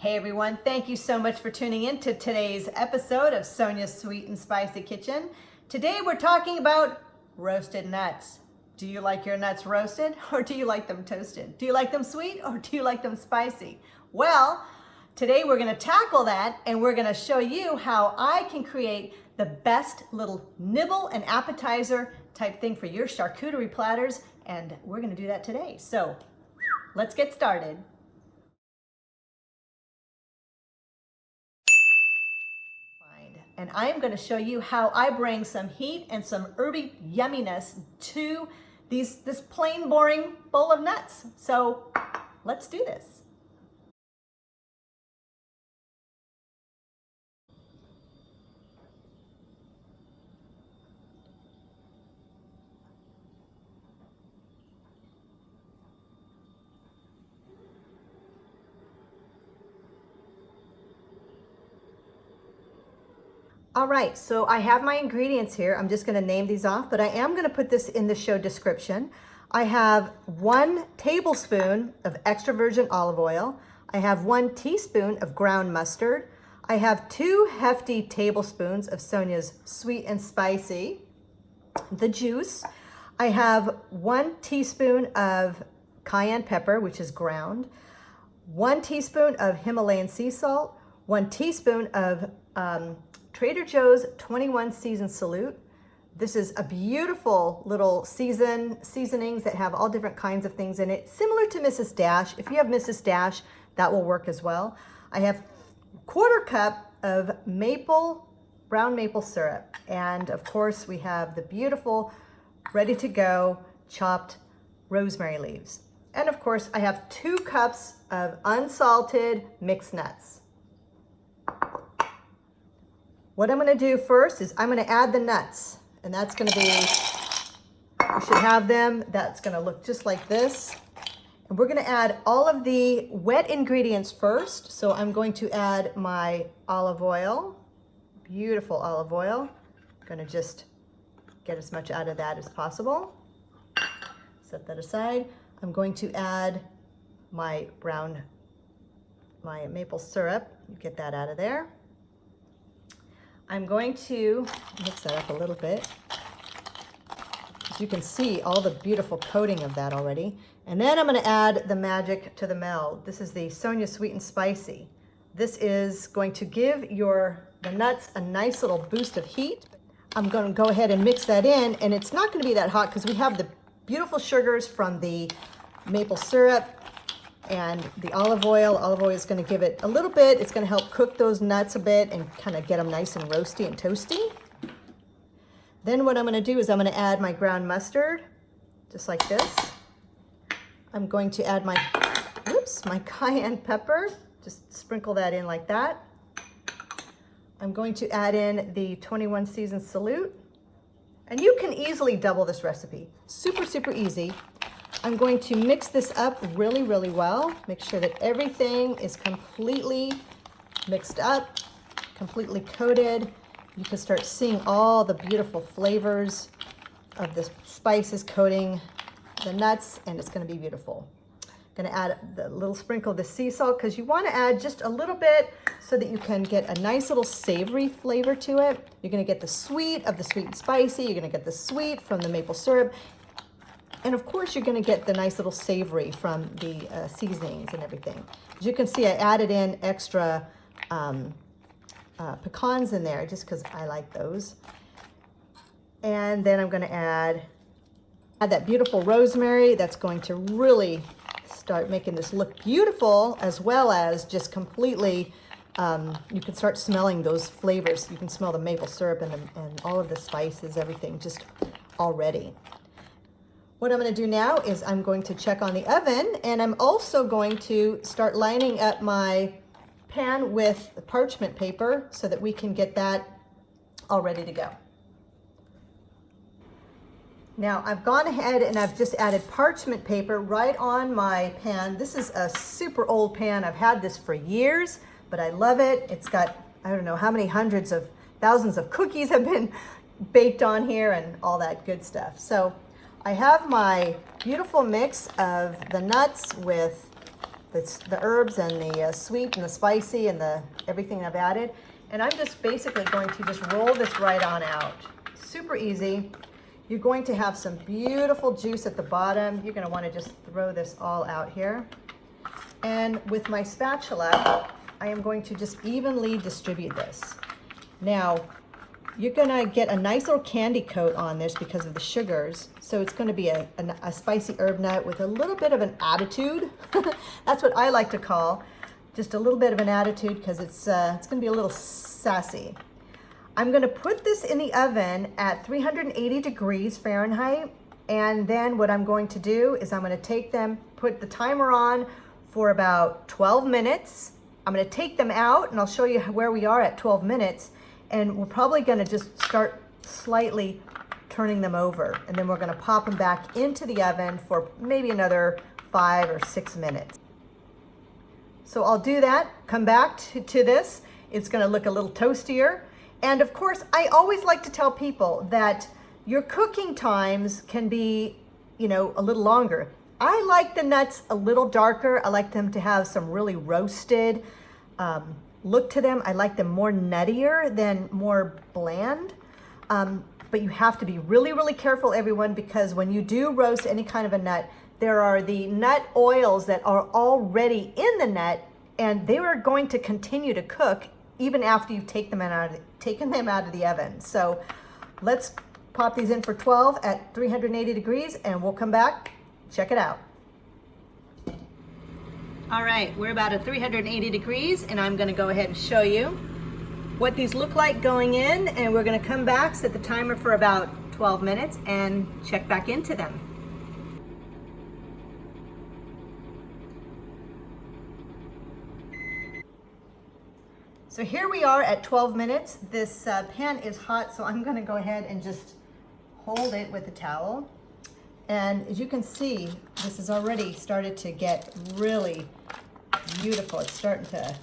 Hey everyone, thank you so much for tuning in to today's episode of Sonya's Sweet and Spicy Kitchen. Today we're talking about roasted nuts. Do you like your nuts roasted or do you like them toasted? Do you like them sweet or do you like them spicy? Well, today we're going to tackle that and we're going to show you how I can create the best little nibble and appetizer type thing for your charcuterie platters, and we're going to do that today. So let's get started. And I'm going to show you how I bring some heat and some herby yumminess to this plain boring bowl of nuts. So let's do this. All right, so I have my ingredients here. I'm just going to name these off, but I am going to put this in the show description. I have 1 tablespoon of extra virgin olive oil. I have 1 teaspoon of ground mustard. I have 2 hefty tablespoons of Sonya's Sweet and Spicy, the juice. I have 1 teaspoon of cayenne pepper, which is ground, 1 teaspoon of Himalayan sea salt, 1 teaspoon of Trader Joe's 21 season salute. This is a beautiful little seasonings that have all different kinds of things in it, similar to Mrs. Dash. If you have Mrs. Dash, that will work as well. I have 1/4 cup of brown maple syrup. And of course we have the beautiful, ready to go, chopped rosemary leaves. And of course I have 2 cups of unsalted mixed nuts. What I'm going to do first is I'm going to add the nuts, and that's going to be, you should have them, that's going to look just like this. And we're going to add all of the wet ingredients first. So I'm going to add my olive oil, beautiful olive oil. I'm going to just get as much out of that as possible. Set that aside. I'm going to add my maple syrup. You get that out of there. I'm going to mix that up a little bit. As you can see, all the beautiful coating of that already. And then I'm going to add the magic to the meld. This is the Sonya Sweet and Spicy. This is going to give the nuts a nice little boost of heat. I'm going to go ahead and mix that in, and it's not going to be that hot because we have the beautiful sugars from the maple syrup and the olive oil. Olive oil is going to give it a little bit. It's going to help cook those nuts a bit and kind of get them nice and roasty and toasty. Then what I'm going to do is I'm going to add my ground mustard, just like this. I'm going to add my cayenne pepper. Just sprinkle that in like that. I'm going to add in the 21 season salute. And you can easily double this recipe. Super, super easy. I'm going to mix this up really, really well. Make sure that everything is completely mixed up, completely coated. You can start seeing all the beautiful flavors of the spices coating the nuts, and it's going to be beautiful. I'm going to add the little sprinkle of the sea salt because you want to add just a little bit so that you can get a nice little savory flavor to it. You're going to get the sweet of the sweet and spicy. You're going to get the sweet from the maple syrup. And of course, you're going to get the nice little savory from the seasonings and everything. As you can see, I added in extra pecans in there just because I like those. And then I'm going to add that beautiful rosemary. That's going to really start making this look beautiful, as well as just completely, you can start smelling those flavors. You can smell the maple syrup and all of the spices, everything just already. What I'm going to do now is I'm going to check on the oven, and I'm also going to start lining up my pan with parchment paper so that we can get that all ready to go. Now I've gone ahead and I've just added parchment paper right on my pan. This is a super old pan. I've had this for years, but I love it. It's got, I don't know how many hundreds of thousands of cookies have been baked on here and all that good stuff. So I have my beautiful mix of the nuts with the herbs and the sweet and the spicy and the everything I've added. And I'm just basically going to just roll this right on out. Super easy. You're going to have some beautiful juice at the bottom. You're going to want to just throw this all out here. And with my spatula, I am going to just evenly distribute this. Now, you're going to get a nice little candy coat on this because of the sugars. So it's going to be a spicy herb nut with a little bit of an attitude. That's what I like to call just a little bit of an attitude, because it's going to be a little sassy. I'm going to put this in the oven at 380 degrees Fahrenheit. And then what I'm going to do is I'm going to take them, put the timer on for about 12 minutes. I'm going to take them out and I'll show you where we are at 12 minutes. And we're probably going to just start slightly turning them over. And then we're going to pop them back into the oven for maybe another 5 or 6 minutes. So I'll do that, come back to this. It's going to look a little toastier. And of course, I always like to tell people that your cooking times can be, a little longer. I like the nuts a little darker. I like them to have some really roasted look to them. I like them more nuttier than more bland. But you have to be really, really careful, everyone, because when you do roast any kind of a nut, there are the nut oils that are already in the nut, and they are going to continue to cook even after you've taken them out of the oven. So let's pop these in for 12 at 380 degrees, and we'll come back, check it out. All right, we're about at 380 degrees, and I'm gonna go ahead and show you what these look like going in, and we're gonna come back, set the timer for about 12 minutes, and check back into them. So here we are at 12 minutes. This pan is hot, so I'm gonna go ahead and just hold it with a towel. And as you can see, this has already started to get really beautiful. It's starting to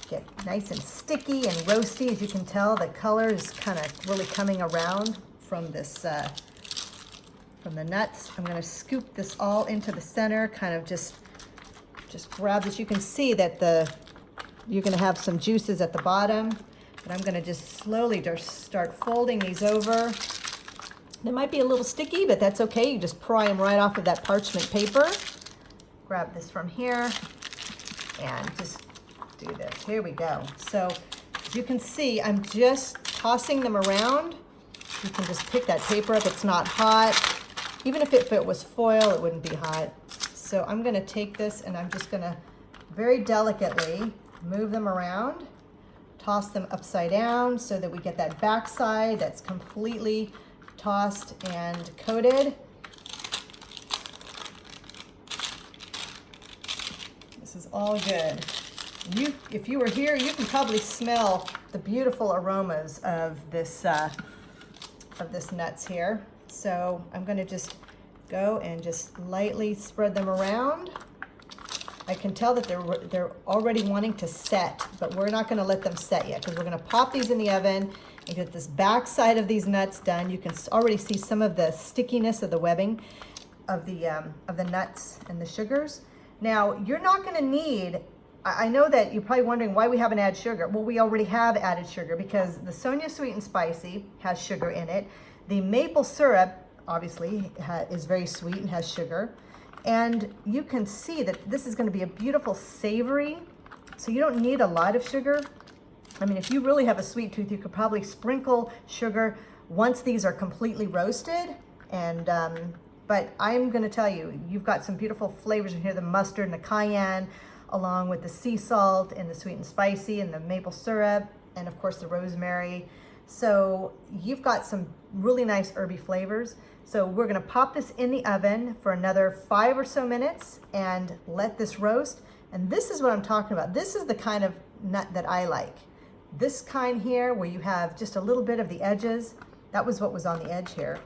get nice and sticky and roasty. As you can tell, the color is kind of really coming around from this, from the nuts. I'm gonna scoop this all into the center, kind of just grab this. You can see that you're gonna have some juices at the bottom, but I'm gonna just slowly just start folding these over. They might be a little sticky, but that's okay. You just pry them right off of that parchment paper. Grab this from here and just do this. Here we go. So as you can see, I'm just tossing them around. You can just pick that paper up. It's not hot. Even if it was foil, it wouldn't be hot. So I'm gonna take this and I'm just gonna very delicately move them around, toss them upside down so that we get that back side that's completely tossed and coated. This is all good. If you were here, you can probably smell the beautiful aromas of this nuts here. So I'm going to just go and just lightly spread them around. I can tell that they're already wanting to set, but we're not going to let them set yet because we're going to pop these in the oven and get this back side of these nuts done. You can already see some of the stickiness of the webbing of the nuts and the sugars. Now, you're not going to need, I know that you're probably wondering why we haven't added sugar. Well, we already have added sugar because the Sonya Sweet and Spicy has sugar in it. The maple syrup, obviously, is very sweet and has sugar. And you can see that this is going to be a beautiful savory, so you don't need a lot of sugar. I mean, if you really have a sweet tooth, you could probably sprinkle sugar once these are completely roasted. And but I'm going to tell you, you've got some beautiful flavors in here, the mustard and the cayenne, along with the sea salt and the sweet and spicy and the maple syrup, and of course the rosemary. So you've got some really nice herby flavors. So we're gonna pop this in the oven for another 5 or so minutes and let this roast. And this is what I'm talking about. This is the kind of nut that I like. This kind here where you have just a little bit of the edges. That was what was on the edge here.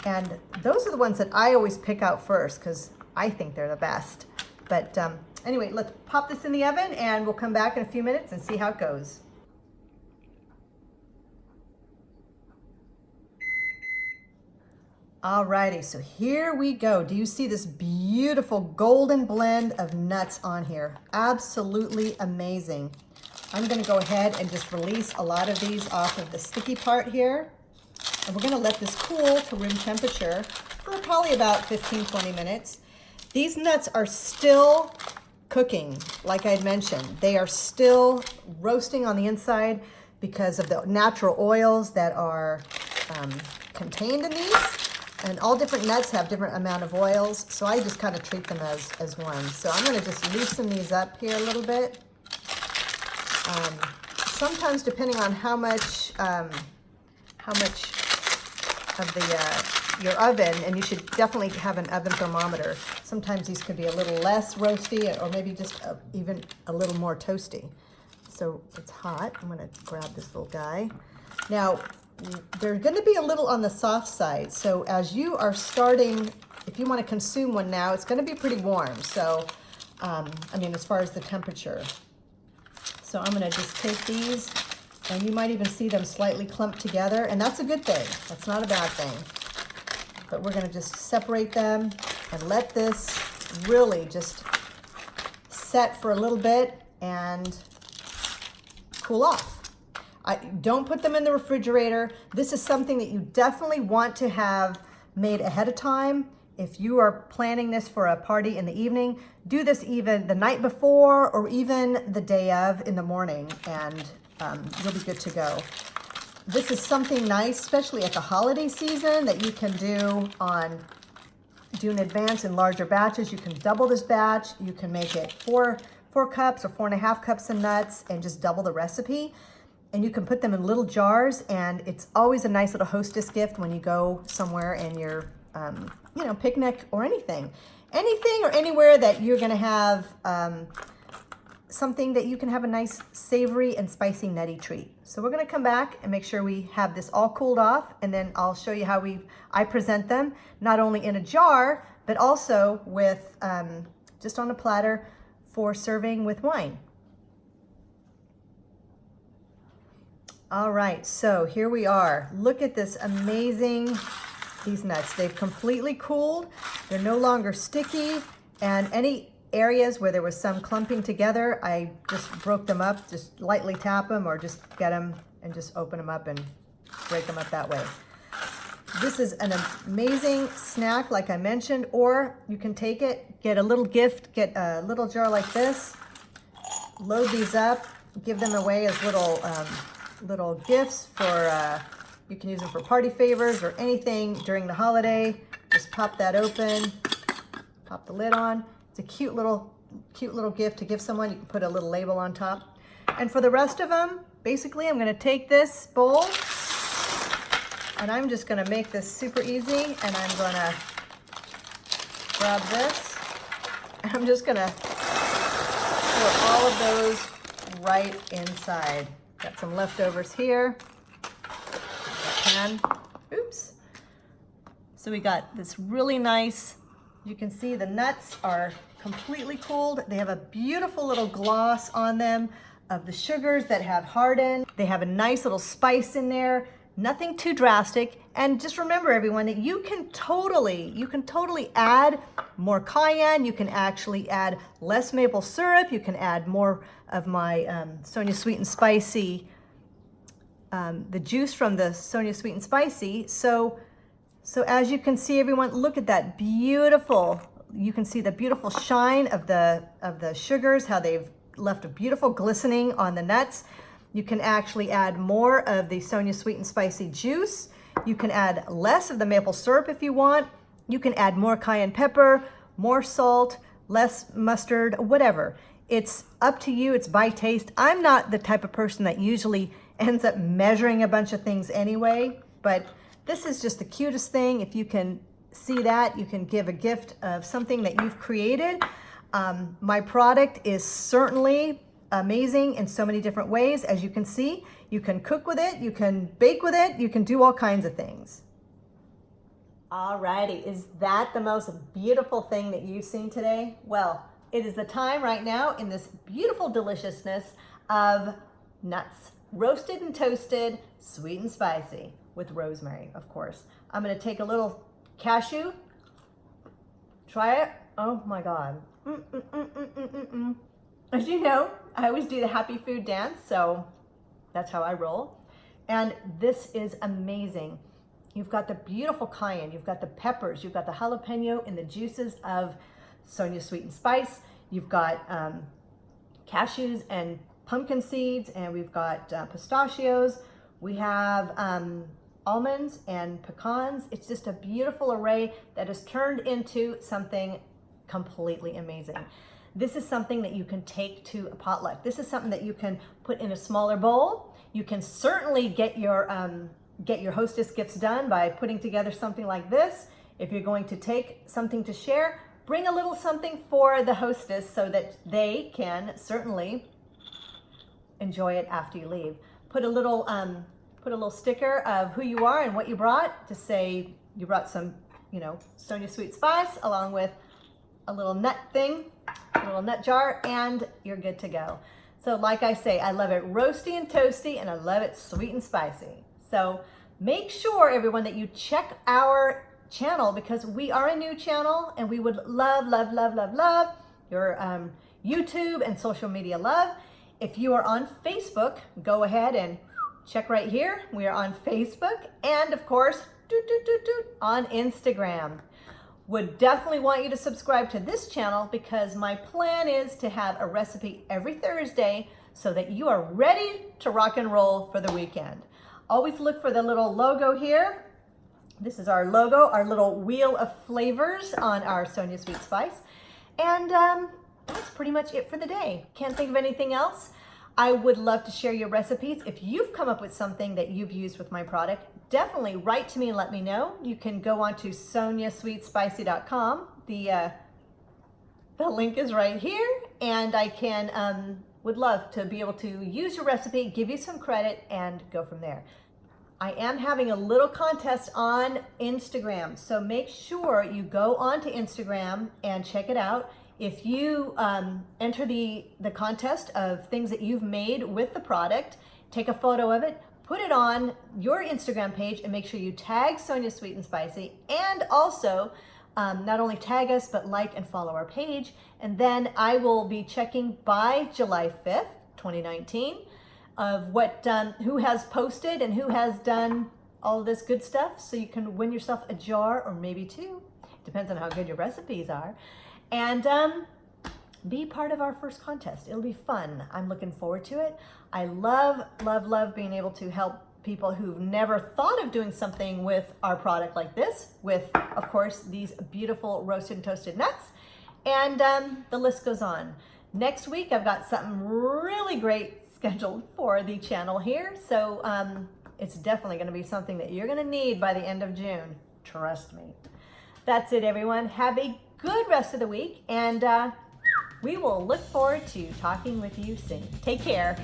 And those are the ones that I always pick out first because I think they're the best. But anyway, let's pop this in the oven and we'll come back in a few minutes and see how it goes. Alrighty, so here we go. Do you see this beautiful golden blend of nuts on here? Absolutely amazing. I'm gonna go ahead and just release a lot of these off of the sticky part here. And we're gonna let this cool to room temperature for probably about 15-20 minutes. These nuts are still cooking, like I had mentioned. They are still roasting on the inside because of the natural oils that are contained in these. And all different nuts have different amount of oils, so I just kind of treat them as one. So I'm going to just loosen these up here a little bit. Sometimes, depending on how much of your oven, and you should definitely have an oven thermometer. Sometimes these could be a little less roasty, or maybe just even a little more toasty. So it's hot. I'm going to grab this little guy. Now, they're going to be a little on the soft side. So as you are starting, if you want to consume one now, it's going to be pretty warm. So, I mean, as far as the temperature. So I'm going to just take these, and you might even see them slightly clumped together, and that's a good thing. That's not a bad thing. But we're going to just separate them and let this really just set for a little bit and cool off. Don't put them in the refrigerator. This is something that you definitely want to have made ahead of time. If you are planning this for a party in the evening, do this even the night before or even the day of in the morning, and you'll be good to go. This is something nice, especially at the holiday season, that you can do in advance in larger batches. You can double this batch. You can make it four cups or 4.5 cups of nuts and just double the recipe. And you can put them in little jars, and it's always a nice little hostess gift when you go somewhere and you're, picnic or anything or anywhere that you're going to have something that you can have a nice savory and spicy nutty treat. So we're going to come back and make sure we have this all cooled off, and then I'll show you how I present them, not only in a jar, but also with just on a platter for serving with wine. All right, so here we are. Look at this amazing, these nuts. They've completely cooled. They're no longer sticky, and any areas where there was some clumping together, I just broke them up, just lightly tap them, or just get them and just open them up and break them up that way. This is an amazing snack, like I mentioned, or you can take it, get a little gift, get a little jar like this, load these up, give them away as little gifts for, you can use them for party favors or anything during the holiday. Just pop that open, pop the lid on. It's a cute little gift to give someone. You can put a little label on top. And for the rest of them, basically I'm gonna take this bowl and I'm just gonna make this super easy, and I'm gonna grab this and I'm just gonna pour all of those right inside. Got some leftovers here. Oops. So we got this really nice, you can see the nuts are completely cooled. They have a beautiful little gloss on them of the sugars that have hardened. They have a nice little spice in there, nothing too drastic. And just remember, everyone, that you can totally add more cayenne. You can actually add less maple syrup. You can add more of my Sonya Sweet and Spicy, the juice from the Sonya Sweet and Spicy. So as you can see, everyone, look at that beautiful, you can see the beautiful shine of the sugars, how they've left a beautiful glistening on the nuts. You can actually add more of the Sonya Sweet and Spicy juice. You can add less of the maple syrup if you want. You can add more cayenne pepper, more salt, less mustard, whatever. It's up to you. It's by taste. I'm not the type of person that usually ends up measuring a bunch of things anyway, but this is just the cutest thing. If you can see that, you can give a gift of something that you've created. My product is certainly amazing in so many different ways. As you can see, you can cook with it, you can bake with it, you can do all kinds of things. Alrighty, is that the most beautiful thing that you've seen today? Well, it is the time right now in this beautiful deliciousness of nuts, roasted and toasted, sweet and spicy, with rosemary, of course. I'm gonna take a little cashew. Try it. Oh my God. As you know, I always do the happy food dance, so that's how I roll. And this is amazing. You've got the beautiful cayenne, you've got the peppers, you've got the jalapeno and the juices of Sonya Sweet and Spice. You've got cashews and pumpkin seeds, and we've got pistachios. We have almonds and pecans. It's just a beautiful array that has turned into something completely amazing. This is something that you can take to a potluck. This is something that you can put in a smaller bowl. You can certainly get your hostess gifts done by putting together something like this. If you're going to take something to share, bring a little something for the hostess so that they can certainly enjoy it after you leave. Put a little sticker of who you are and what you brought to say you brought some, you know, Sonya Sweet Spice along with a little nut thing, a little nut jar, and you're good to go. So like I say, I love it roasty and toasty, and I love it sweet and spicy. So make sure, everyone, that you check our channel, because we are a new channel and we would love your YouTube and social media love. If you are on Facebook, go ahead and check right here. We are on Facebook, and of course, on Instagram. Would definitely want you to subscribe to this channel, because my plan is to have a recipe every Thursday so that you are ready to rock and roll for the weekend. Always look for the little logo here. This is our logo, our little wheel of flavors on our Sonya Sweet Spice. And that's pretty much it for the day. Can't think of anything else. I would love to share your recipes. If you've come up with something that you've used with my product, definitely write to me and let me know. You can go on to sonyasweetspicy.com. The link is right here, and I can would love to be able to use your recipe, give you some credit, and go from there. I am having a little contest on Instagram, so make sure you go onto Instagram and check it out. If you enter the contest of things that you've made with the product, take a photo of it, put it on your Instagram page, and make sure you tag Sonya Sweet and Spicy, and also not only tag us, but like and follow our page. And then I will be checking by July 5th, 2019, of what who has posted and who has done all this good stuff, so you can win yourself a jar or maybe two. Depends on how good your recipes are. And be part of our first contest. It'll be fun. I'm looking forward to it. I love being able to help people who've never thought of doing something with our product like this, with, of course, these beautiful roasted and toasted nuts. And the list goes on. Next week, I've got something really great scheduled for the channel here. So it's definitely going to be something that you're going to need by the end of June. Trust me. That's it, everyone. Have a good rest of the week, and we will look forward to talking with you soon. Take care.